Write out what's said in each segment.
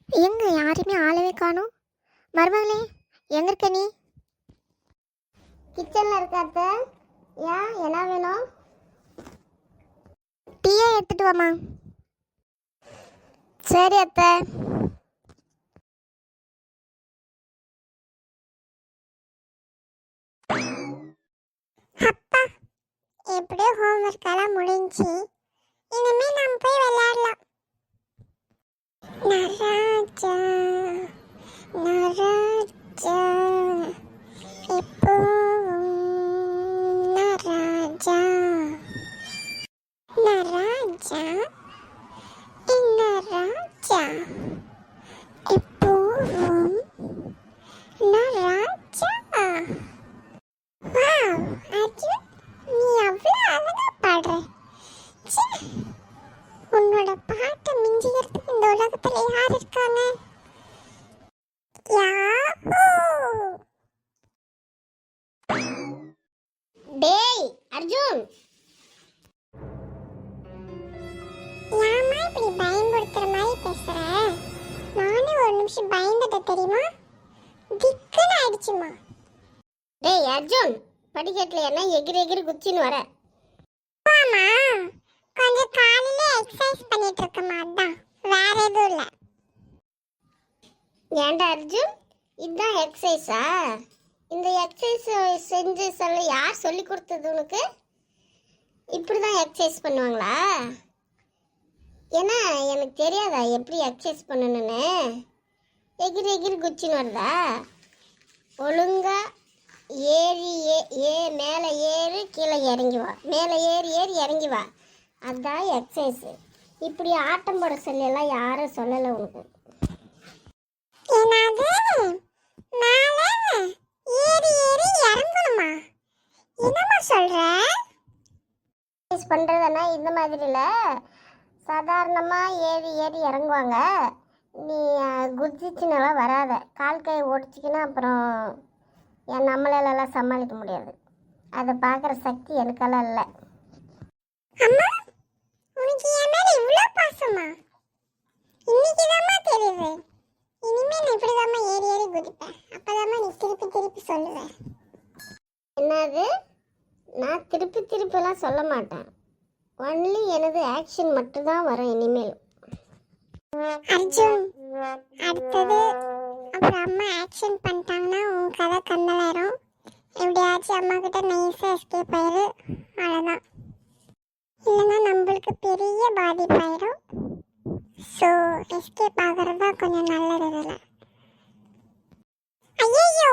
எங்க யாருமே ஆளவே காணும். மருமகளே, எங்க இருக்க நீ? கிச்சன்ல இருக்க அத்தை. ஏன் என்ன வேணும்? டீயே எடுத்துட்டு வாமா. சரி அத்தை. அப்பா, எப்படியோ ஹோம்ஒர்க் எல்லாம் முடிஞ்சு இனிமே நம்ம போய் விளையாடலாம். நராஜா நராஜா எப்போவும் நராஜா நராஜா நராஜா எப்போவும் நராஜா. வாவ் அர்ஜுன், நீ அவ்வளோ அழகா பாடுற. ச்சே, உன்னோட பாட்டை மிஞ்சிக்கிறதுக்கு இந்த உலகத்துல யார் இருக்காங்க? யாஹூ! டேய் அர்ஜுன், ஏமா இப்படி பயன்படுத்துற மாதிரி பேசுற? நானே ஒரு நிமிஷம் பயந்துட்ட தெரியுமா? திக்குன்னு ஆயிடுச்சுமா. டேய் அர்ஜுன், படிக்கட்டுல என்ன எகிரி எகிரி குச்சின்னு வர? ஆமா, கொஞ்சம் காலையில எக்ஸசைஸ் பண்ணிட்டு இருக்கமா, அதான், வேற எதுவும் இல்ல. ஏன்டா அர்ஜுன், இதுதான் எக்ஸசைஸா? இந்த எக்ஸசைஸ் செஞ்சு சொல்ல யார் சொல்லி கொடுத்தது உனக்கு? இப்படிதான் எக்ஸசைஸ் பண்ணுவாங்களா? ஏன்னா எனக்கு தெரியாதா எப்படி எக்ஸசைஸ் பண்ணணும்னு? எகிரி எகிரி குச்சின்னு வருதா? ஒழுங்கா ஏறி மேலே ஏறி கீழே இறங்கி வா, மேலே ஏறி ஏறி இறங்கி வா, அதுதான் எக்ஸசைஸு. இப்படி ஆட்டம் போட சொல்லலாம் யாரும் சொல்லலை உனக்கு. என்னது? மேலே ஏறி ஏறி இறங்கணுமா? என்னம்மா சொல்ற? எக்ஸசைஸ் பண்ணுறதுனா இந்த மாதிரி இல்லை, சாதாரணமாக ஏறி ஏறி இறங்குவாங்க. நீ குதிச்சுனாலாம் வராத, கால் கை ஓடிச்சிக்கினா அப்புறம் நம்மளாலலாம் சமாளிக்க முடியாது. அதை பார்க்குற சக்தி எனக்கெல்லாம் இல்லை. அம்மா, உனக்கு என் மேலே இவ்வளோ பாசமா? இன்னைக்கு தாம்மா தெரியுது. இனிமேல் நான் இப்படி தாம்மா ஏறி ஏறி குதிப்பேன். அப்போதாம்மா நீ திருப்பி திருப்பி சொல்லுவேன். என்னது? நான் திருப்பி திருப்பிலாம் சொல்ல மாட்டேன். ஒன்லி எனது ஆக்ஷன் மட்டும்தான் வரும் இனிமேல். அர்ஜுன், அடுத்தது அப்புறம் அம்மா ஆக்ஷன் பண்ணிட்டாங்கன்னா உன் கதை கண்ணலாயிரும். எப்படியாச்சும் அம்மா கிட்ட நைஸாக எஸ்கேப் ஆயிரு, அவ்வளோதான். இல்லைன்னா நம்மளுக்கு பெரிய பாதிப்பாயிரும். ஸோ எஸ்கேப் ஆகிறது தான் கொஞ்சம் நல்லது. இதில் ஐயோ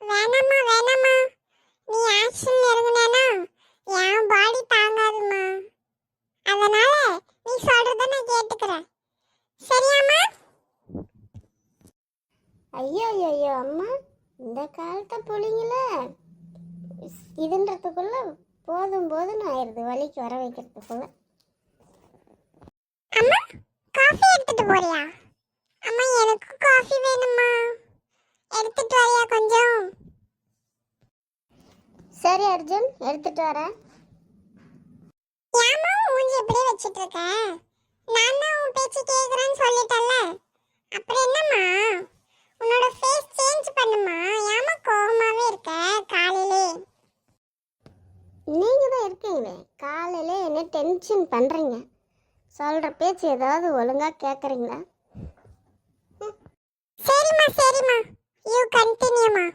வேணாம்மா வேணாம்மா, நீ ஆக்ஷன் இறங்குனேன்னா என் பாடி தாங்காதுமா. அதனால நீ சொல்கிறத நான் கேட்டுக்கிறேன், சரியாம்மா? ஐயோ ஐயோ அம்மா, இந்த காலத்தை பிள்ளைங்கள இதுன்றதுக்குள்ள போதும் போதும்னு ஆயிடுது, வலிக்கு வர வைக்கிறதுக்குள்ள. அம்மா, காஃபி எடுத்துட்டு போறியா? அம்மா, எனக்கு காஃபி வேணுமா, எடுத்துட்டு வரியா கொஞ்சம்? சரி அர்ஜுன், எடுத்துட்டு வரேன். ஏமா மூஞ்சி இப்படியே வச்சிட்டு இருக்க? நான் தான் உன் பேச்சு கேட்குறேன்னு சொல்லிட்டேன்ல, அப்புறம் என்னம்மா? உன்னோட ஃபேஸ் சேஞ்ச் பண்ணுமா? ஏமா கோவமாவே இருக்க காலையிலே? நீங்கள் தான் இருக்கீங்களே, காலையிலே என்ன டென்ஷன் பண்ணுறீங்க. சொல்கிற பேச்சு ஏதாவது ஒழுங்காக கேட்குறீங்களா? சரிம்மா சரிம்மா, யூ கண்டினியூமா.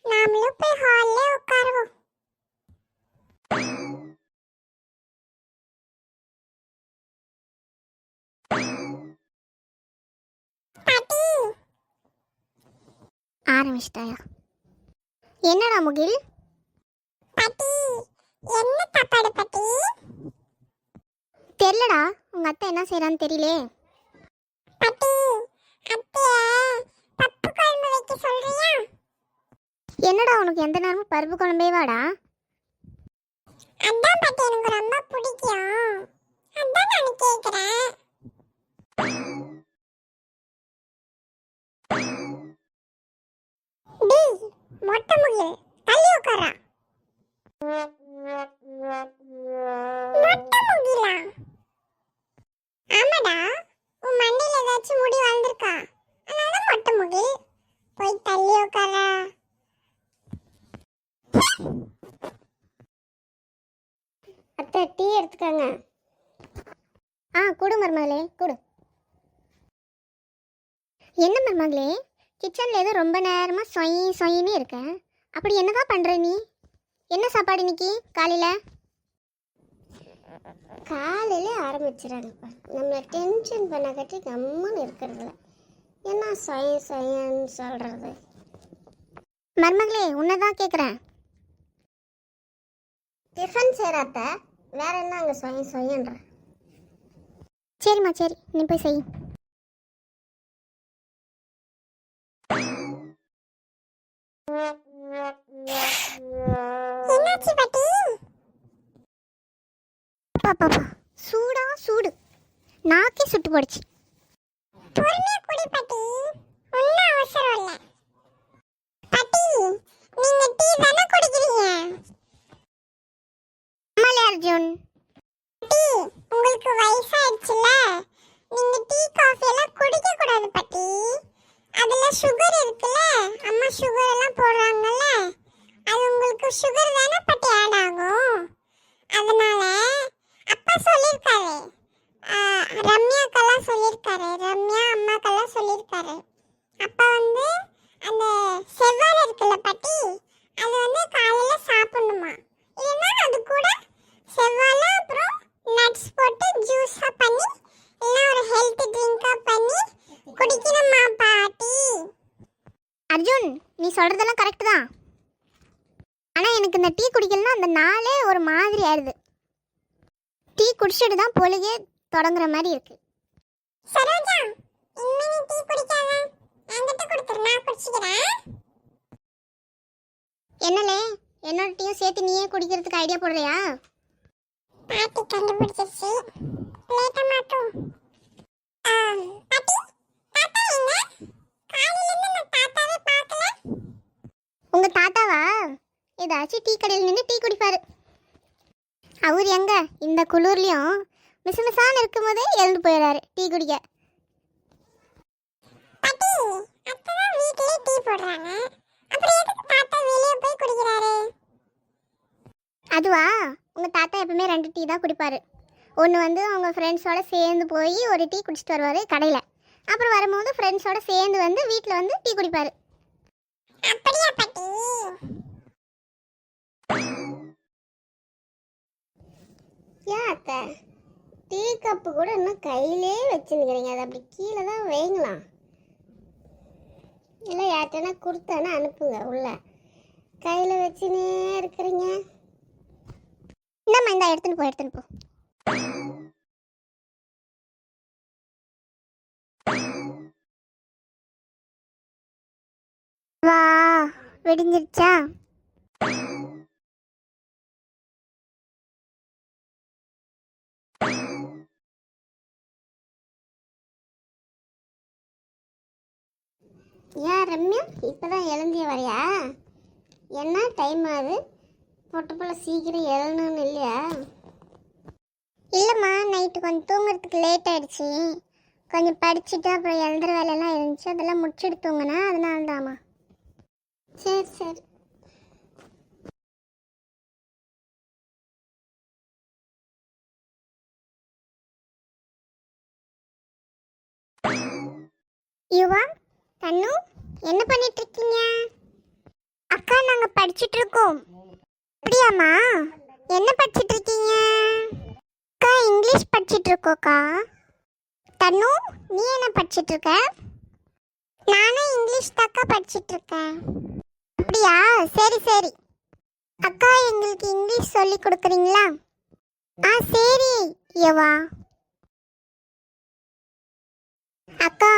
நாமளும் போய் ஹால்ல உட்காருவோம். பாட்டி ஆரம்பிச்சிட்டாயா? என்னடா முகில்? பாட்டி, என்ன சாப்பாடு பாட்டி? தெரிலடா, உங்கள் அத்தை என்ன செய்கிறான்னு தெரியலே. பாட்டி, அத்தைய பப்பு குழம்பு வைக்க சொல்றியா? என்னடா உனக்கு எந்த நேரமும் பருப்பு குழம்பே வாடா? அதான் பாட்டி எனக்கு ரொம்ப பிடிக்கும், அதான் நான் கேட்குறேன். டேய் மொட்டை முகில், தள்ளி உட்காரா. மொட்டை முகிலா? ஆமாடா, உன் மண்டையில ஏதாச்சும் முடி வளர்ந்துருக்கா? அதனால மொட்டை முகில். போய் தள்ளி உட்காரா. அத்தை டீ எடுத்துக்கங்க. கொடு மருமகளே கொடு. என்ன மருமகளே, கிச்சனில் ஏதோ ரொம்ப நேரமாக சொயின்னு இருக்க. அப்படி என்னதான் பண்ணுற நீ? என்ன சாப்பாடு இன்னைக்கு காலையில்? காலையில ஆரம்பிச்சிடறாங்கப்பா. நம்மளை டென்ஷன் பண்ண கட்டி கம்முன்னு இருக்கிறதுல என்ன சொயன்னு சொல்கிறது? மருமகளே உன்னை தான் கேட்குறேன். டிஃபன் செய்கிறாத்த, வேற என்ன அங்கே சொயன்ற? சரிம்மா சரி, நீ போய் செய். என்னாச்சு பாட்டி? பாப்பா சூடா சூடு, நாக்கே சுட்டு போடுச்சு. பொறுமையா குடி பாட்டி, ஒன்றும் அவசரம் இல்லை. பாட்டி, நீங்க டீ தானே குடிக்கிறீங்க? ஆமாலே அர்ஜுன். பாட்டி, உங்களுக்கு வயசாயிடுச்சுல, நீங்க டீ காஃபி எல்லாம் குடிக்க கூடாது பாட்டி. அதுல சுகர் இருக்குல்ல, அம்மா சுகர் எல்லாம் போடுறாங்கல்ல, அது உங்களுக்கு சுகர் தானே பாட்டி ஆட் ஆகும். அதனால அப்பா சொல்லியிருக்காரு, ரம்யாக்கெல்லாம் சொல்லியிருக்காரு, ரம்யா அம்மாக்கெல்லாம் சொல்லியிருக்காரு. அப்பா வந்து அந்த செவ்வாழை இருக்குல்ல பாட்டி, அது வந்து காலையில சாப்பிடணுமா. இல்லைன்னா அது கூட செவ்வாழை அப்புறம் நட்ஸ் போட்டு ஜூஸா பண்ணி இல்லைன்னா ஒரு ஹெல்த் ட்ரிங்கா பண்ணி குடிக்கணுமா பாட்டி. அர்ஜுன் நீ சொல்கிறதெல்லாம் கரெக்டு தான். ஆனால் எனக்கு இந்த டீ குடிக்கலன்னா அந்த நாளே ஒரு மாதிரி ஆயிடுது. டீ குடிச்சிட்டு தான் பொழுகே தொடங்குற மாதிரி இருக்கு. சரோஜா, இனிமே நீ டீ குடிக்காத, என்கிட்ட கொடுத்துரு, நான் குடிச்சுக்கிறேன். என்னலே, என்னோட டீயும் சேர்த்து நீயே குடிக்கிறதுக்கு ஐடியா போடுறியா? பாட்டி கண்டுபிடிச்சிருச்சு, லேட்டா மாட்டோம். பாட்டி, தாத்தா எங்க? காலையில இருந்து நான் தாத்தாவே பார்க்கல. உங்கள் தாத்தாவா? ஏதாச்சும் டீ கடையில் நின்று டீ குடிப்பாரு. அவர் எங்க இந்த குளிர்லையும் மிசமிசான்னு இருக்கும்போதே எழுந்து போயிடுறாரு டீ குடிக்க. பாட்டி, அத்தைதான் வீட்லயே டீ போடுறாங்க, அப்புறம் எதுக்கு தாத்தா வெளியே போய் குடிக்கிறாரு? அதுவா, உங்கள் தாத்தா எப்பவுமே 2 டீ தான் குடிப்பார். ஒன்று வந்து அவங்க ஃப்ரெண்ட்ஸோட சேர்ந்து போய் ஒரு டீ குடிச்சிட்டு வருவார் கடையில். அப்புறம் வரும்போது ஃப்ரெண்ட்ஸோட சேர்ந்து வந்து வீட்டில் வந்து டீ குடிப்பார். அப்படியா பாட்டி? ஏன் அத்தை, டீ கப்பு கூட இன்னும் கையிலே வச்சுருக்கிறீங்க, அதை அப்படி கீழே தான் வைங்களாம். இல்லை யார்கிட்டனா கொடுத்தானே அனுப்புங்க, உள்ள கையில் வச்சுனே இருக்கிறீங்க. இந்தாம்மா, இந்த எடுத்துன்னு போ. வா, வெடிஞ்சிருச்சா? ஏன் ரம்யா, இப்போதான் எழுந்திய வரையா? என்ன டைம் ஆகுது, பொட்டு போல சீக்கிரம் எழணும்னு இல்லையா? இல்லைம்மா, நைட்டு கொஞ்சம் தூங்குறதுக்கு லேட் ஆகிடுச்சி. கொஞ்சம் படிச்சுட்டு அப்புறம் எழுதுற வேலையெல்லாம் இருந்துச்சு, அதெல்லாம் முடிச்சுட்டு தூங்கினா, அதனால தாம்மா. சரி சரி. யுவா, தன்னு, என்ன பண்ணிட்டு இருக்கீங்க? அக்கா, நாங்கள் படிச்சுட்டு இருக்கோம். அப்படியாம்மா, என்ன படிச்சுட்டு இருக்கீங்க? அக்கா, இங்கிலீஷ் படிச்சுட்டு இருக்கோக்கா. தன்னு, நீ என்ன படிச்சுட்டு இருக்க? நானும் இங்கிலீஷ் தாக்கா படிச்சுட்டு இருக்கேன். அப்படியா, சரி சரி. அக்கா, எங்களுக்கு இங்கிலீஷ் சொல்லி கொடுக்குறீங்களா? சரி யுவா. அக்கா,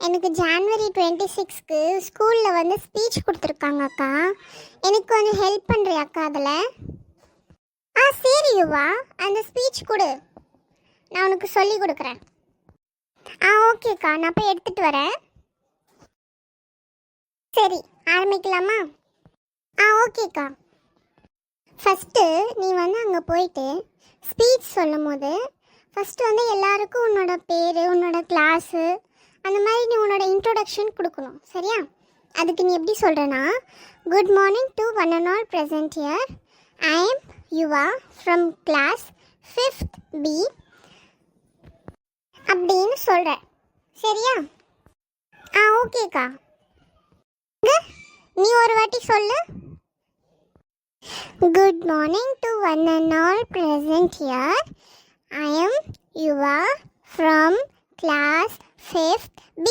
எனக்கு ஜான்வரி 26க்கு ஸ்கூலில் வந்து ஸ்பீச் கொடுத்துருக்காங்க அக்கா. எனக்கு கொஞ்சம் ஹெல்ப் பண்ணுறியா அக்கா அதில்? சரி யுவா, அந்த ஸ்பீச் கொடு, நான் உனக்கு சொல்லி கொடுக்குறேன். ஓகேக்கா, நான் போய் எடுத்துகிட்டு வரேன். சரி, ஆரம்பிக்கலாமா? ஓகேக்கா. ஃபஸ்ட்டு நீ வந்து அங்கே போயிட்டு ஸ்பீச் சொல்லும் போது ஃபஸ்ட்டு வந்து எல்லாருக்கும் உன்னோட பேர் உன்னோட கிளாஸு அந்த மாதிரி நீ உன்னோட இன்ட்ரோடக்ஷன் கொடுக்கணும் சரியா. அதுக்கு நீ எப்படி சொல்கிறேன்னா, good morning to one and all present here. I am Yuva from class 5th B அப்படின்னு சொல்கிறேன் சரியா. ஓகேக்கா. நீ ஒரு வாட்டி சொல்லு. Good morning to one and all present here. I am Yuva from class 5th B.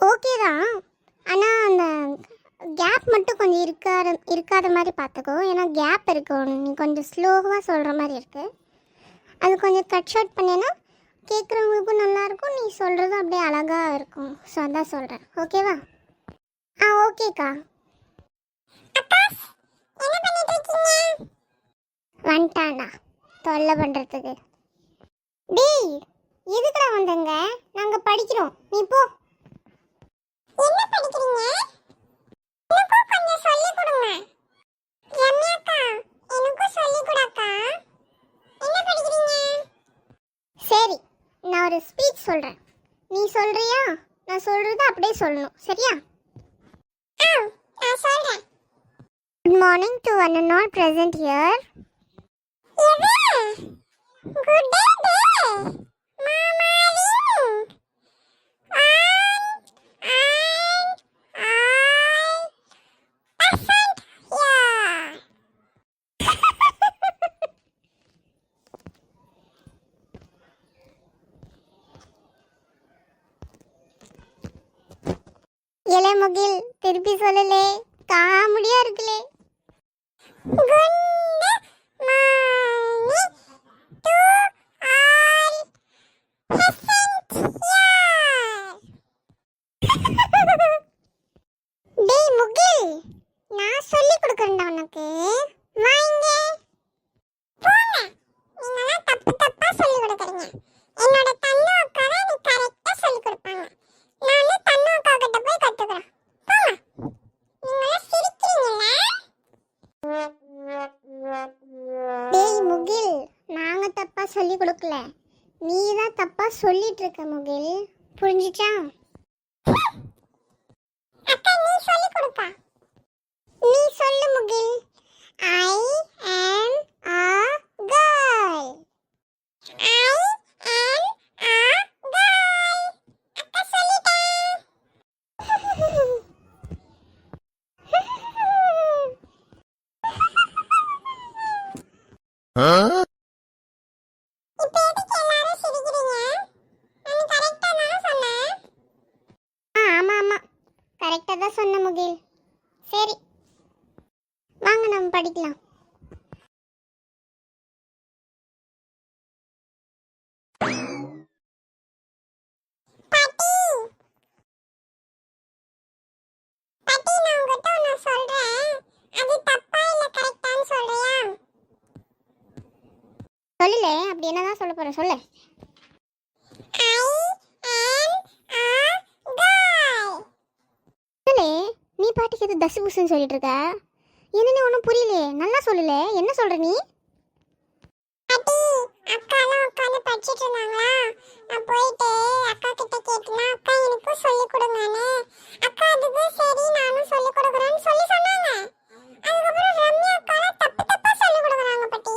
Okay தான், ஆனால் அந்த கேப் மட்டும் கொஞ்சம் இருக்காத மாதிரி பார்த்துக்கோ. ஏன்னா கேப் இருக்கும், நீ கொஞ்சம் ஸ்லோவாக சொல்கிற மாதிரி இருக்குது. அது கொஞ்சம் கட் ஷார்ட் பண்ணேன்னா கேட்குறவங்களுக்கும் நல்லாயிருக்கும், நீ சொல்கிறதும் அப்படியே அழகாக இருக்கும். ஸோ அதான் சொல்கிறேன் ஓகேவா. ஓகேக்கா. வந்துட்டாண்டா தொல்லை பண்ணுறதுக்கு. டேய் எதுக்குடா வந்தங்க? நாங்கள் படிக்கிறோம், நீ போ. என்ன படிக்கிறீங்க? எனக்கும் கொஞ்சம் சொல்லி கொடுங்க. ரம்யாக்கா, எனக்கும் சொல்லி கொடுக்கா. என்ன படிக்கிறீங்க? சரி, நான் ஒரு ஸ்பீச் சொல்கிறேன், நீ சொல்கிறியா? நான் சொல்கிறது அப்படியே சொல்லணும் சரியா. நான் சொல்றேன். Good morning to one and all present here. Good day மாமாரிங். இலை முகில் திருப்பி சொல்லலே, காமெடியா இருக்குலே. Good morning to all present here. டேய் முகில், நான் சொல்லி கொடுக்குறேன்டா உனக்கு, வாங்க. போங்க, நீங்களாம் தப்பு தப்பா சொல்லி கொடுக்குறீங்க. என்னோட தன்னு அக்கா தான் நீ கரெக்டா சொல்லி கொடுப்பாங்க. நானே தன்னு அக்கா கிட்ட போய் கத்துக்கிறேன். போங்க, நீங்களாம் சிரிக்கிறீங்களா? டேய் முகில், நாங்க தப்பா சொல்லி கொடுக்கல, நீ தான் தப்பா சொல்லிட்டு இருக்க முகில், புரிஞ்சுச்சா? அக்கா நீ சொல்லி கொடுப்பா. நீ சொல்லு முகில். I am a girl. I am a girl. அக்கா சொல்லிட்டேன். இப்போ எதுக்கு எல்லாரும் சிரிக்கிறீங்க? நான் கரெக்டா தானே சொன்னேன். ஆமா ஆமா, கரெக்டாக தான் சொன்ன முகில். சரி வாங்க நம்ம படிக்கலாம். பாட்டி பாட்டி, நான் உங்ககிட்ட ஒன்று சொல்றேன். அது தப்பா இல்ல கரெக்டான்னு சொல்றியா? சொல்லல, அப்படி என்னதான் சொல்ல போற சொல்லு. I am a girl. சொல்லு, நீ பாட்டுக்கு எது தசு புசுன்னு சொல்லிட்டு இருக்க? என்னன்னு ஒன்றும் புரியலையே, நல்லா சொல்லல, என்ன சொல்ற நீ? பாட்டி, அக்காலாம் உட்காந்து படிச்சிட்டு இருந்தாங்களா? நான் போயிட்டு அக்கா கிட்ட கேட்டேன்னா அக்கா எனக்கும் சொல்லி கொடுங்கன்னு. அக்கா அதுக்கு சரி நானும் சொல்லி கொடுக்குறேன்னு சொல்லி சொன்னாங்க. அதுக்கப்புறம் ரம்யா அக்காலாம் தப்பு தப்பா சொல்லி கொடுக்குறாங்க பாட்டி.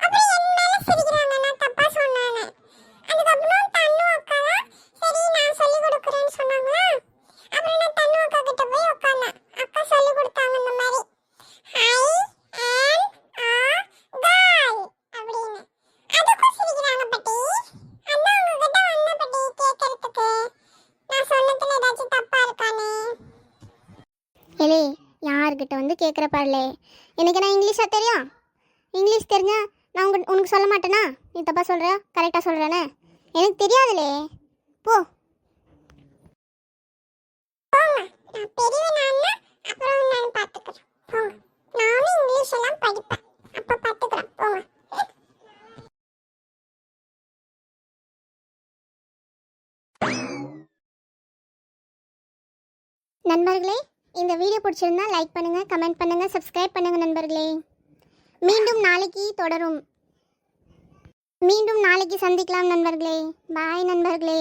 அப்புறம் என் மேல சிரிக்கிறாங்க நான் தப்பா சொன்னானே. அதுக்கப்புறம் தன்னு அக்காலாம் சரி நான் சொல்லி கொடுக்குறேன்னு சொன்னாங்களா? அப்புறம் நான் தன்னு அக்கா கிட்ட போய் உட்கார்ந்தேன். அக்கா சொல்லி கொடுத்தாங்க இந்த மாதிரி I am a girl அப்படின்னு. அதுக்கும் சிரிக்கிறாங்க பாட்டி. அதான் உங்ககிட்ட வந்த பாட்டி கேட்கறதுக்கு. நான் சொன்னதுல ஏதாச்சும் தப்பா இருக்கானே? ஏலே, யார்கிட்ட வந்து கேட்குற பாருலே, எனக்கு நான் இங்கிலீஷா தெரியும்? இங்கிலீஷ் தெரிஞ்சா நான் உனக்கு சொல்ல மாட்டேனா? நீ தப்பா சொல்கிற கரெக்டாக சொல்கிறேனே, எனக்கு தெரியாதுலே, போ. போங்க, நான் பெரியவனானா அப்புறம் நான் பார்த்துக்கிறேன். போங்க, நானும் இங்கிலீஷ் எல்லாம் படிப்பேன், அப்ப பார்த்துக்கிறேன். போங்க. நண்பர்களே, இந்த வீடியோ பிடிச்சிருந்தா லைக் பண்ணுங்கள், கமெண்ட் பண்ணுங்கள், சப்ஸ்கிரைப் பண்ணுங்கள் நண்பர்களே. மீண்டும் நாளைக்கு தொடரும். மீண்டும் நாளைக்கு சந்திக்கலாம் நண்பர்களே. பாய் நண்பர்களே.